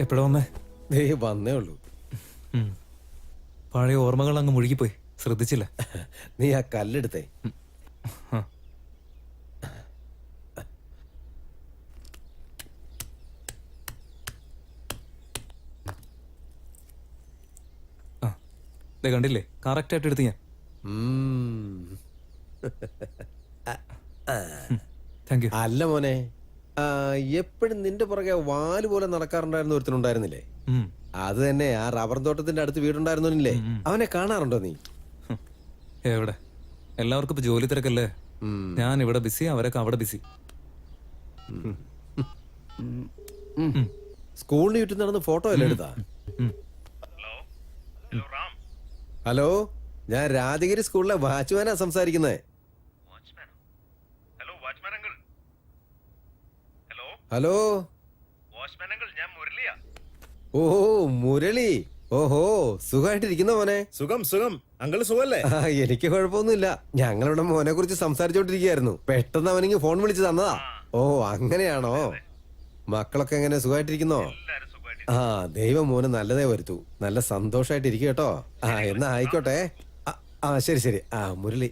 എപ്പോഴാ വന്നേ? വന്നേ ഉള്ളൂ. പഴയ ഓർമ്മകൾ അങ്ങ് മുഴുകിപ്പോയി, ശ്രദ്ധിച്ചില്ല. നീ ആ കല്ലെടുത്തേ. കണ്ടില്ലേ, കറക്റ്റ് ആയിട്ട് എടുത്ത് ഞാൻ. Thank you. അല്ല മോനെ, എപ്പോഴും നിന്റെ പുറകെ വാല് പോലെ നടക്കാറുണ്ടായിരുന്ന ഒരുത്തനുണ്ടായിരുന്നില്ലേ? അത് തന്നെ, ആ റബ്ബർ തോട്ടത്തിന്റെ അടുത്ത് വീടുണ്ടായിരുന്നില്ലേ? അവനെ കാണാറുണ്ടോ നീ? എവിടെ? എല്ലാവർക്കും ഇപ്പൊ ജോലി തിരക്കല്ലേ. ഞാൻ ഇവിടെ ബിസി, അവരൊക്കെ അവിടെ ബിസി. സ്കൂളിന് ചുറ്റും നടന്ന് ഫോട്ടോ അല്ലേ എടുത്താ? ഹലോ, ഞാൻ രാജഗിരി സ്കൂളിലെ വാച്ച്മാനാ സംസാരിക്കുന്നത്. ഹലോ, ഓഹോ മുരളി. ഓഹോ, സുഖമായിട്ടിരിക്കുന്ന മോനെ? സുഖം സുഖം. അങ്കിൾ സുഖല്ലേ? എനിക്ക് കുഴപ്പമൊന്നുമില്ല. ഞങ്ങളുടെ മോനെ കുറിച്ച് സംസാരിച്ചോണ്ടിരിക്കുകയായിരുന്നു. പെട്ടെന്ന് അവനിങ്ങ് ഫോൺ വിളിച്ച് തന്നതാ. ഓ അങ്ങനെയാണോ? മക്കളൊക്കെ എങ്ങനെ, സുഖമായിട്ടിരിക്കുന്നോ? ആ, ദൈവം മോന് നല്ലതേ വരുത്തൂ. നല്ല സന്തോഷായിട്ടിരിക്കും കേട്ടോ. ആ എന്നാ ആയിക്കോട്ടെ. ആ ശരി ശരി. ആ മുരളി.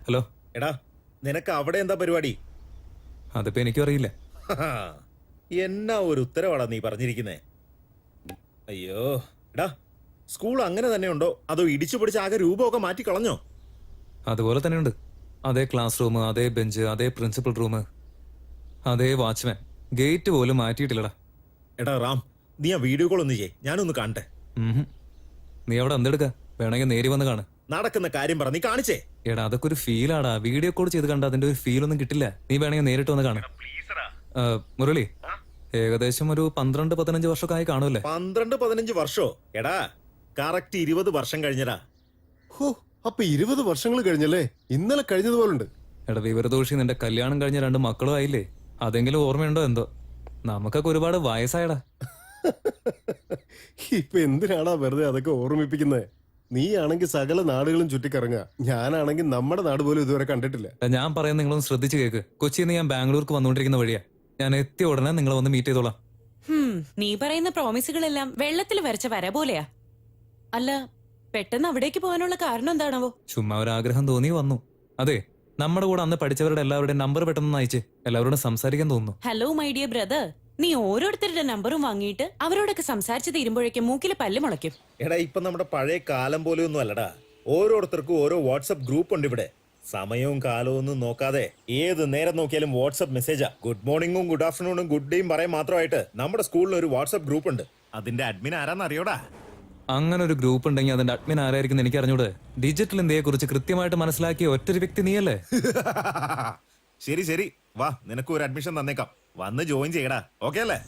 ഹലോ. എടാ, നിനക്ക് അവിടെ എന്താ പരിപാടി? അതിപ്പോ എനിക്കും അറിയില്ല. എന്നാ ഒരു ഉത്തരവാടാ നീ പറഞ്ഞിരിക്കുന്നേ? അയ്യോ എടാ, സ്കൂൾ അങ്ങനെ തന്നെ ഉണ്ടോ അതോ ഇടിച്ചു പിടിച്ച് ആകെ രൂപമൊക്കെ മാറ്റി കളഞ്ഞോ? അതുപോലെ തന്നെയുണ്ട്. അതേ ക്ലാസ് റൂം, അതേ ബെഞ്ച്, അതേ പ്രിൻസിപ്പൽ റൂം, അതേ വാച്ച്മാൻ. ഗേറ്റ് പോലും മാറ്റിയിട്ടില്ലടാ. എടാ റാം, നീ ആ വീഡിയോ കോൾ ഒന്ന് ചെയ്യേ, ഞാനൊന്ന് കാണട്ടെ. നീ അവിടെ എന്തെടുക്ക? വേണമെങ്കിൽ നേരി വന്ന് കാണ്. നടക്കുന്ന കാര്യം പറ, നീ കാണിച്ചേ. എടാ അതൊക്കെ ഒരു ഫീലാടാ. വീഡിയോ കോൾ ചെയ്ത് കണ്ട അതിന്റെ ഒരു ഫീൽ ഒന്നും കിട്ടില്ല. നീ വേണമെങ്കിൽ നേരിട്ട് വന്ന് കാണാം. മുരളി, ഏകദേശം ഒരു 12-15 വർഷമൊക്കെ ആയി കാണുമല്ലേ? 12-15 വർഷോ? എടാ കറക്റ്റ് 20 വർഷം കഴിഞ്ഞടാ. ഹോ, അപ്പൊ 20 വർഷങ്ങൾ കഴിഞ്ഞല്ലേ? ഇന്നലെ കഴിഞ്ഞതുപോലുണ്ട്. എടാ വിവരദോഷി, നിന്റെ കല്യാണം കഴിഞ്ഞ 2 മക്കളും ആയില്ലേ? അതെങ്കിലും ഓർമ്മയുണ്ടോ എന്തോ? നമുക്കൊക്കെ ഒരുപാട് വയസ്സായടാ. ഇപ്പൊ എന്തിനാടാ വെറുതെ അതൊക്കെ ഓർമ്മിപ്പിക്കുന്നത്? നീ ആണെങ്കിൽ സകല നാടുകളും ചുറ്റിക്കറങ്ങുക, ഞാനാണെങ്കിൽ നമ്മുടെ നാട് പോലും ഇതുവരെ കണ്ടിട്ടില്ല. ഞാൻ പറയുന്നത് നിങ്ങളൊന്ന് ശ്രദ്ധിച്ചു കേക്ക്. കൊച്ചിയിൽ നിന്ന് ഞാൻ ബാംഗ്ലൂർക്ക് വന്നുകൊണ്ടിരിക്കുന്ന വഴിയാ. ഞാൻ എത്തിയ ഉടനെ നിങ്ങളെ വന്ന് മീറ്റ് ചെയ്തോളാം. നീ പറയുന്ന പ്രോമിസുകളെല്ലാം വെള്ളത്തിൽ വരച്ച വര പോലെയാ. അല്ല, പെട്ടെന്ന് അവിടേക്ക് പോകാനുള്ള കാരണം എന്താണാവോ? ചുമ്മാ ഒരു ആഗ്രഹം തോന്നി വന്നു. അതെ, നമ്മുടെ കൂടെ അന്ന് പഠിച്ചവരുടെ എല്ലാവരുടെയും നമ്പർ പെട്ടെന്ന് അയച്ച് എല്ലാവരോടും സംസാരിക്കാൻ തോന്നുന്നു. ഹലോ മൈ ഡിയർ ബ്രദർ, നീ ഓരോരുത്തരുടെ നമ്പറും വാങ്ങിയിട്ട് അവരോടൊക്കെ സംസാരിച്ച് തീരുമ്പോഴേക്കും മൂക്കില് പല്ല് മുളയ്ക്കും. എടാ, ഇപ്പൊ നമ്മുടെ പഴയ കാലം പോലെയൊന്നും അല്ലടാ. ഓരോരുത്തർക്കും ഓരോ വാട്സ്ആപ്പ് ഗ്രൂപ്പ് ഉണ്ട് ഇവിടെ. സമയവും കാലവും ഒന്നും നോക്കാതെ ഏത് നേരം നോക്കിയാലും വാട്സ്ആപ്പ് മെസ്സേജാ. ഗുഡ് മോർണിംഗും ഗുഡ് ആഫ്റ്റർനൂണും ഗുഡ് ഡേയും പറയാൻ മാത്രമായിട്ട് നമ്മുടെ സ്കൂളിൽ ഒരു വാട്സ്ആപ്പ് ഗ്രൂപ്പ് ഉണ്ട്. അതിന്റെ അഡ്മിൻ ആരാന്ന് അറിയോടാ? അങ്ങനെ ഒരു ഗ്രൂപ്പ് ഉണ്ടെങ്കിൽ അതിന്റെ അഡ്മിൻ ആരായിരിക്കും എനിക്ക് അറിഞ്ഞൂടെ? ഡിജിറ്റൽ ഇന്ത്യയെ കുറിച്ച് കൃത്യമായിട്ട് മനസ്സിലാക്കിയ ഒറ്റൊരു വ്യക്തി നീയല്ലേ? ശരി ശരി, വാ, നിനക്ക് ഒരു അഡ്മിഷൻ തന്നേക്കാം. വന്ന് ജോയിൻ ചെയ്യടാ. ഓക്കെ അല്ലേ?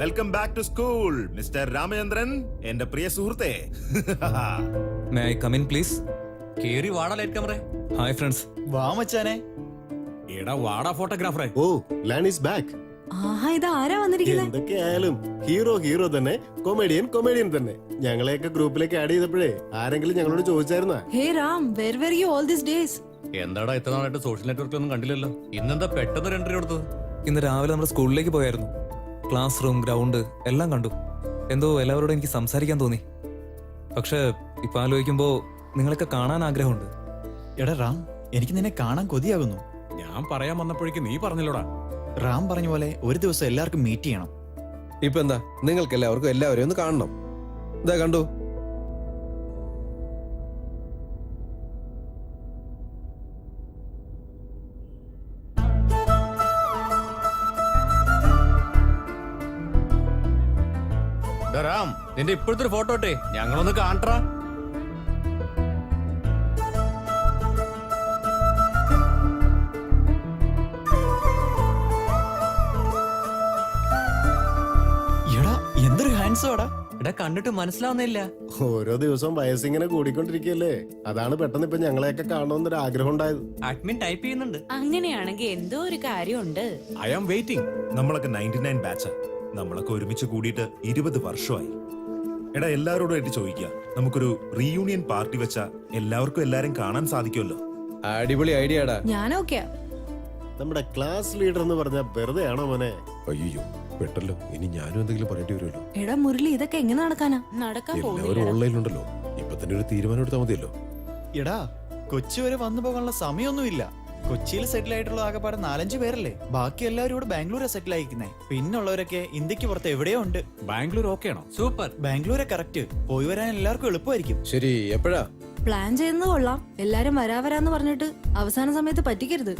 Welcome back to school mister Ramachandran, എന്റെ പ്രിയ സുഹൃത്തെ. May I come in please? കേറി വാടാ ലൈറ്റ് ക്യാമറ. Hi friends. വാ മച്ചാനെ. എടാ വാടാ ഫോട്ടോഗ്രാഫറെ. ഓ, ലാൻ ഈസ് ബാക്ക്. ആഹാ, ഇത് ആരാ വന്നിരിക്കുന്നത്? എന്തൊക്കെയായാലും ഹീറോ തന്നെ, കൊമേഡിയൻ തന്നെ. ഞങ്ങളെയൊക്കെ ഗ്രൂപ്പിലേക്ക് ആഡ് ചെയ്തപ്പോഴേ ആരെങ്കിലും ഞങ്ങളോട് ചോദിച്ചായിരുന്നാ? ഹേ Ram, where were you all these days? എന്താടാ ഇത്ര നാളായിട്ട് സോഷ്യൽ നെറ്റ്വർക്കിലൊന്നും കണ്ടില്ലല്ലോ. ഇന്നെന്താ പെട്ടെന്ന് എൻട്രി കൊടുത്തത്? ഇന്ന് രാവിലെ നമ്മുടെ സ്കൂളിലേക്ക് പോയായിരുന്നു. ക്ലാസ് റൂം, ഗ്രൗണ്ട് എല്ലാം കണ്ടു. എന്തോ എല്ലാവരോടും എനിക്ക് സംസാരിക്കാൻ തോന്നി. പക്ഷെ ഇപ്പൊ ആലോചിക്കുമ്പോ നിങ്ങളൊക്കെ കാണാൻ ആഗ്രഹമുണ്ട്. എടാ റാം, എനിക്ക് നിന്നെ കാണാൻ കൊതിയാകുന്നു. ഞാൻ പറയാൻ വന്നപ്പോഴേക്ക് നീ പറഞ്ഞല്ലോടാ. റാം പറഞ്ഞ പോലെ ഒരു ദിവസം എല്ലാവർക്കും മീറ്റ് ചെയ്യണം. ഇപ്പൊ എന്താ, നിങ്ങൾക്ക് എല്ലാവരെയും ഒന്ന് കാണണം. ഇതാ കണ്ടു. റാം, നിന്റെ ഇപ്പോഴത്തെ ഒരു ഫോട്ടോ ഇട്ടേ, ഞങ്ങളൊന്ന് കാണട്ടാ. എടാ എന്തൊരു ഹാൻഡ്സം ആടാ. എടാ കണ്ടിട്ട് മനസ്സിലാവുന്നില്ല. ഓരോ ദിവസവും വയസ്സിങ്ങനെ കൂടിക്കൊണ്ടിരിക്കുകയല്ലേ, അതാണ് പെട്ടെന്ന് ഇപ്പൊ ഞങ്ങളെയൊക്കെ കാണണമെന്നൊരു ആഗ്രഹം ഉണ്ടായത്. അഡ്മിൻ ടൈപ്പ് ചെയ്യുന്നുണ്ട്. അങ്ങനെയാണെങ്കിൽ എന്തോ ഒരു കാര്യമുണ്ട്. I am waiting. നമ്മളൊക്കെ 99 ബാച്ചാ. നമ്മളൊക്കെ ഒരുമിച്ച് കൂടിയിട്ട് 20 വർഷമായി. എടാ എല്ലാവരോടുമായിട്ട് ചോദിക്കുക, നമുക്കൊരു റീയൂണിയൻ പാർട്ടി വെച്ചാ എല്ലാവർക്കും എല്ലാരും കാണാൻ സാധിക്കുമല്ലോ. അടിപൊളി ഐഡിയാടാ. ഞാൻ ഓക്കെയാ. നമ്മുടെ ക്ലാസ് ലീഡർ എന്ന് പറഞ്ഞാൽ വെറുതെ ആണോ മോനെ? അയ്യോ പെട്ടല്ലോ, ഇനി ഞാനും എന്തെങ്കിലും പറയേണ്ടി വരുമല്ലോ. എടാ മുരളി, ഇതൊക്കെ എങ്ങനെ നടക്കാനാ? നടക്കാൻ എല്ലാവരും പോകുന്നില്ല. ഓൺലൈനിലുണ്ടല്ലോ, ഇപ്പൊ തന്നെ ഒരു തീരുമാനം എടുത്താൽ മതിയല്ലോ. എടാ കൊച്ചി വരെ വന്നു പോകാനുള്ള സമയമൊന്നുമില്ല. കൊച്ചിയിൽ സെറ്റിൽ ആയിട്ടുള്ള ആകെപ്പാടെ 4-5 പേരല്ലേ. ബാക്കി എല്ലാവരും ഇവിടെ ബാംഗ്ലൂരെ സെറ്റിൽ ആയിരിക്കുന്നേ. പിന്നുള്ളവരൊക്കെ ഇന്ത്യക്ക് പുറത്ത് എവിടെയോ ഉണ്ട്. ബാംഗ്ലൂർ ഓക്കെ ആണോ? സൂപ്പർ. ബാംഗ്ലൂരെ കറക്റ്റ്. പോയി വരാൻ എല്ലാവർക്കും എളുപ്പമായിരിക്കും. ശരി, എപ്പോഴാ? പ്ലാൻ ചെയ്യുന്നത് കൊള്ളാം. എല്ലാരും വരാന്ന് പറഞ്ഞിട്ട് അവസാന സമയത്ത് പറ്റിക്കരുത്.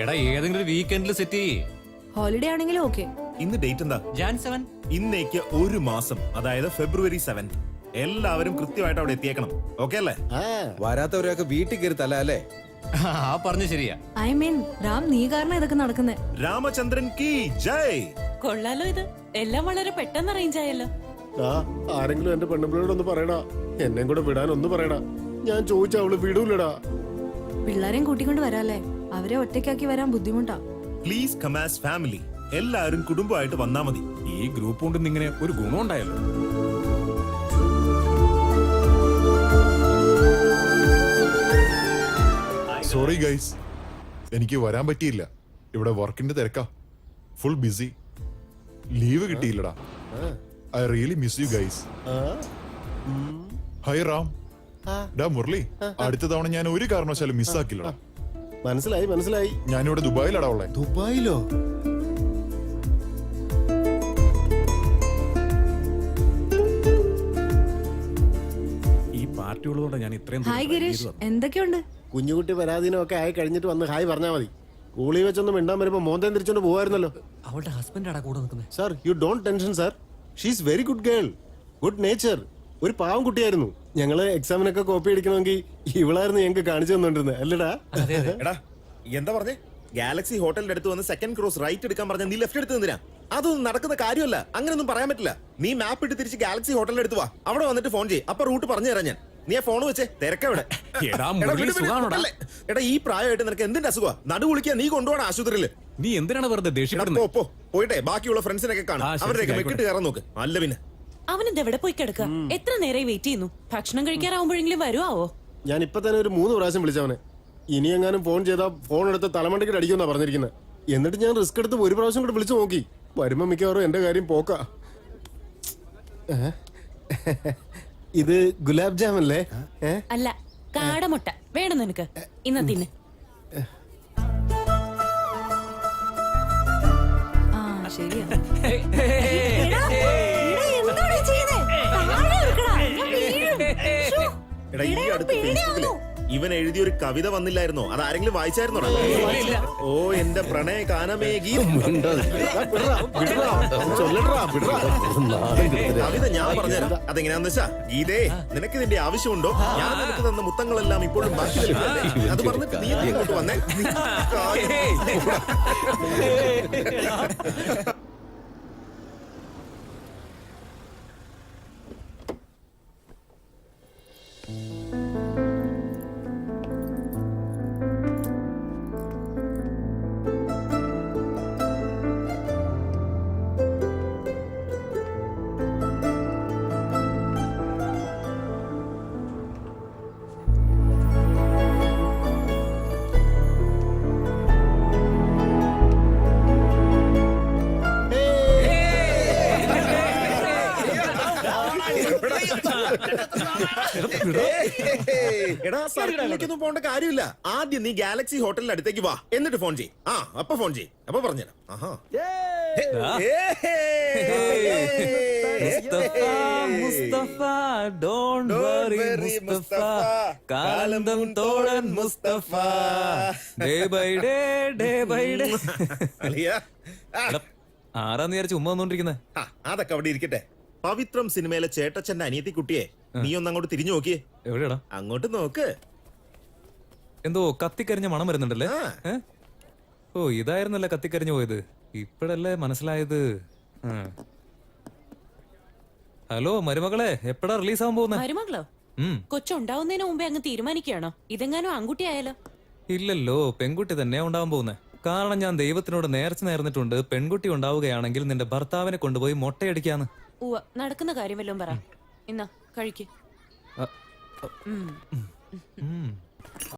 എടാ ഏതെങ്കിലും ഒരു വീക്കെൻഡിൽ സെറ്റ് ചെയ്യേ. ഹോളിഡേ ആണെങ്കിലും ഓക്കെ. ഇന്ന് ഡേറ്റ് എന്താ? ജാൻ 7. ഇന്നേക്ക് ഒരു മാസം, അതായത് ഫെബ്രുവരി 7. എല്ലാവരും കൃത്യമായിട്ട് അവിടെ എത്തിയേക്കണം. ഓക്കെ അല്ലേ? ആ വരാത്തവരൊക്കെ വീട്ടിൽ കയറി തല അല്ലേ? ആ പറഞ്ഞു ശരിയാ. ഐ മീൻ രാം, നീ കാരണം ഇതൊക്കെ നടക്കുന്നേ. രാമചന്ദ്രൻ കി ജയ്. കൊള്ളാലോ ഇത്. എല്ലാം വളരെ പെട്ടെന്ന് അറേഞ്ച് ആയല്ലോ. ആരെങ്കിലും എന്റെ പെണ്ണുപിള്ളയോടൊന്ന് പറയടാ, എന്നെ കൂടെ വിടാനൊന്ന് പറയടാ. ഞാൻ ചോദിച്ച അവള് വിടൂലടാ. പിള്ളേരെയും കൂട്ടിക്കൊണ്ട് വരാല്ലേ. അവരെ ഒറ്റയ്ക്കാക്കി വരാൻ ബുദ്ധിമുട്ടാ. Please come as family. എല്ലാവരും കുടുംബമായിട്ട് വന്നാ മതി. ഈ ഗ്രൂപ്പ് കൊണ്ട് ഇങ്ങനെ ഒരു ഗുണം ഉണ്ടായല്ലോ. സോറി ഗൈസ്, എനിക്ക് വരാൻ പറ്റിയില്ല. ഇവിടെ വർക്കിന്റെ തിരക്കാ, ഫുൾ ബിസി. ലീവ് കിട്ടിയില്ലടാ. I really miss you guys. Hi Ram. ഡാ മുരളി, അടുത്ത തവണ ഞാൻ ഒരു കാരണവശാലും മിസ്സാക്കില്ലടാ. മനസ്സിലായി മനസ്സിലായി. ഞാനിവിടെ ദുബായിലടാ ഉള്ളേ. ദുബായിലോ? ഈ പാർട്ടി ഉള്ളതുകൊണ്ട് ഞാൻ ഇത്രയും ഹായ് ഗിരീഷ്, എന്തൊക്കെയുണ്ട്? കുഞ്ഞുകുട്ടി പരാധീനമൊക്കെ ആയി കഴിഞ്ഞിട്ട് വന്ന് ഹായ് പറഞ്ഞാ മതി. സ്കൂളിൽ വെച്ചൊന്നും മിണ്ടാൻ വരുമ്പോ മോന്തേം തിരിച്ചോണ്ട് പോവായിരുന്നല്ലോ. അവളുടെ ഹസ്ബൻഡാടാ കൂടെ നിൽക്കുന്നത്. Sir, you don't tension sir. She's very good girl, good nature. ഒരു പാവം കുട്ടിയായിരുന്നു. ഞങ്ങള് എക്സാമിനൊക്കെ കോപ്പി അടിക്കണമെങ്കിൽ ഇവളായിരുന്നു ഞങ്ങൾക്ക് കാണിച്ചു തന്നോണ്ടിരുന്നത് അല്ലടാ? എടാ എന്താ പറഞ്ഞേ? ഗാലക്സി ഹോട്ടലിന്റെ അടുത്ത് വന്ന് സെക്കൻഡ് ക്രോസ് റൈറ്റ് എടുക്കാൻ പറഞ്ഞ നീ ലെഫ്റ്റ് എടുത്ത് നിന്നിനാ? അതൊന്നും നടക്കുന്ന കാര്യമല്ല. അങ്ങനെയൊന്നും പറയാൻ പറ്റില്ല. നീ മാപ്പ് ഇട്ട് തിരിച്ച് ഗാലക്സി ഹോട്ടലിന്റെ അടുത്ത് വാ. അവിടെ വന്നിട്ട് ഫോൺ ചെയ്യ്. അപ്പൊ റൂട്ട് പറഞ്ഞു തരാം ഞാൻ. നീ ആ ഫോൺ വെച്ചേ തിരക്കെവിടെ? എടാ മുരളി, സുഖാണോടാ? എടാ ഈ പ്രായമായിട്ട് നിനക്ക് എന്തിന്റെ അസുഖമാ? നടു കുളിക്കാൻ നീ കൊണ്ടുപോകണം ആശുപത്രിയില്. നീ എന്തിനാണ് വെറുതെ എടാ ദേഷ്യപ്പെടുന്നത്? പോ പോയിട്ടെ ബാക്കിയുള്ള ഫ്രണ്ട്സിനൊക്കെ കാണാം. ആ, ശരി, അവരുടെയൊക്കെ ശരി, വെക്കിട്ട് കയറാൻ നോക്ക്. അല്ല പിന്നെ അവനെന്ത് എവിടെ പോയി കിടക്കുക? എത്ര നേരമായി വെയിറ്റ് ചെയ്യുന്നു? ഭക്ഷണം കഴിക്കാറാവുമ്പോഴെങ്കിലും വരുവാവോ? ഞാൻ ഇപ്പൊ തന്നെ ഒരു 3 പ്രാവശ്യം വിളിച്ചവനെ. ഇനി എങ്ങാനും ഫോൺ ചെയ്താൽ ഫോൺ എടുത്ത് തലമണ്ടയ്ക്ക് അടിക്കുമെന്നാ പറഞ്ഞിരിക്കുന്നത്. എന്നിട്ട് ഞാൻ റിസ്ക് എടുത്ത് ഒരു പ്രാവശ്യം കൂടെ വിളിച്ചു നോക്കി. വരുമ്പോ മിക്കവാറും എന്റെ കാര്യം പോക്കാ. ഇത് ഗുലാബ് ജാം അല്ലേ? അല്ല, കാടമുട്ട വേണം നിനക്ക്. ഇന്ന് തിന്ന്. ആ ശരിയാ. എടാ, എന്താണ് ഈ ചെയ്യുന്നേ? താഴെ ഇരിക്കടാ, ഞാൻ വീഴും. ശ്ശോ. എടാ ഈ അടുത്ത് ഫേസ്ബുക്കില് ഇവൻ എഴുതിയൊരു കവിത വന്നില്ലായിരുന്നോ? അത് ആരെങ്കിലും വായിച്ചായിരുന്നോടാ? ഓ എന്റെ പ്രണയ കാനമേ ഗീതം. കവിത ഞാൻ പറഞ്ഞുതരാം. അതെങ്ങനെയാന്ന് വെച്ചാ, ഗീതേ നിനക്ക് ഇതിന്റെ ആവശ്യമുണ്ടോ? ഞാൻ നിനക്ക് തന്ന മുത്തങ്ങളെല്ലാം ഇപ്പോഴും ബാക്കി നിൽപ്പല്ലേ? അത് പറഞ്ഞിട്ട് നീ ഇങ്ങോട്ട് വന്നേ. എടാ സർക്കിളിലേക്കൊന്നും പോകേണ്ട കാര്യമില്ല. ആദ്യം നീ ഗാലക്സി ഹോട്ടലിന്റെ അടുത്തേക്ക് വാ, എന്നിട്ട് ഫോൺ ചെയ്യ്. ആ അപ്പൊ ഫോൺ ചെയ്യ്. അപ്പൊ പറഞ്ഞുതരാം. Mustafa, Mustafa, don't worry, Mustafa, കാലന്തം തോഴൻ Mustafa, day by day. എടാ, ആരാന്ന് വിചാരിച്ച് ഉമ്മ വന്നോണ്ടിരിക്കുന്നെ? അതൊക്കെ അവിടെ ഇരിക്കട്ടെ. പവിത്രം സിനിമയിലെ ചേട്ടച്ചന്റെ അനിയത്തി കുട്ടിയെ നീ ഒന്ന് അങ്ങോട്ട് തിരിഞ്ഞു നോക്കിയേ. എവിടെയാടാ? അങ്ങോട്ട് നോക്ക്. എന്തോ കത്തിക്കരിഞ്ഞ മണം വരുന്നുണ്ടല്ലേ? ഏ? ഓ ഇതായിരുന്നല്ലേ കത്തിക്കരിഞ്ഞു പോയത്. ഇപ്പഴല്ലേ മനസ്സിലായത്. ഹലോ മരുമകളെ, എപ്പോഴാ റിലീസ് ആവാൻ പോകുന്നത്? മരുമകളോ? കൊച്ചുണ്ടാവുന്നതിന് മുമ്പേ അങ്ങ് തീരുമാനിക്കുകയാണോ? ഇതെങ്ങാനും ആൺകുട്ടി ആയാലോ? ഇല്ലല്ലോ, പെൺകുട്ടി തന്നെയാ ഉണ്ടാവാൻ പോകുന്നത്. കാരണം ഞാൻ ദൈവത്തിനോട് നേർച്ച നേർന്നിട്ടുണ്ട്, പെൺകുട്ടി ഉണ്ടാവുകയാണെങ്കിൽ നിന്റെ ഭർത്താവിനെ കൊണ്ടുപോയി മൊട്ടയടിക്കാന്ന്. നടക്കുന്ന കാര്യം വല്ലതും പറ. ഇന്നാ കഴിക്ക് ഉം.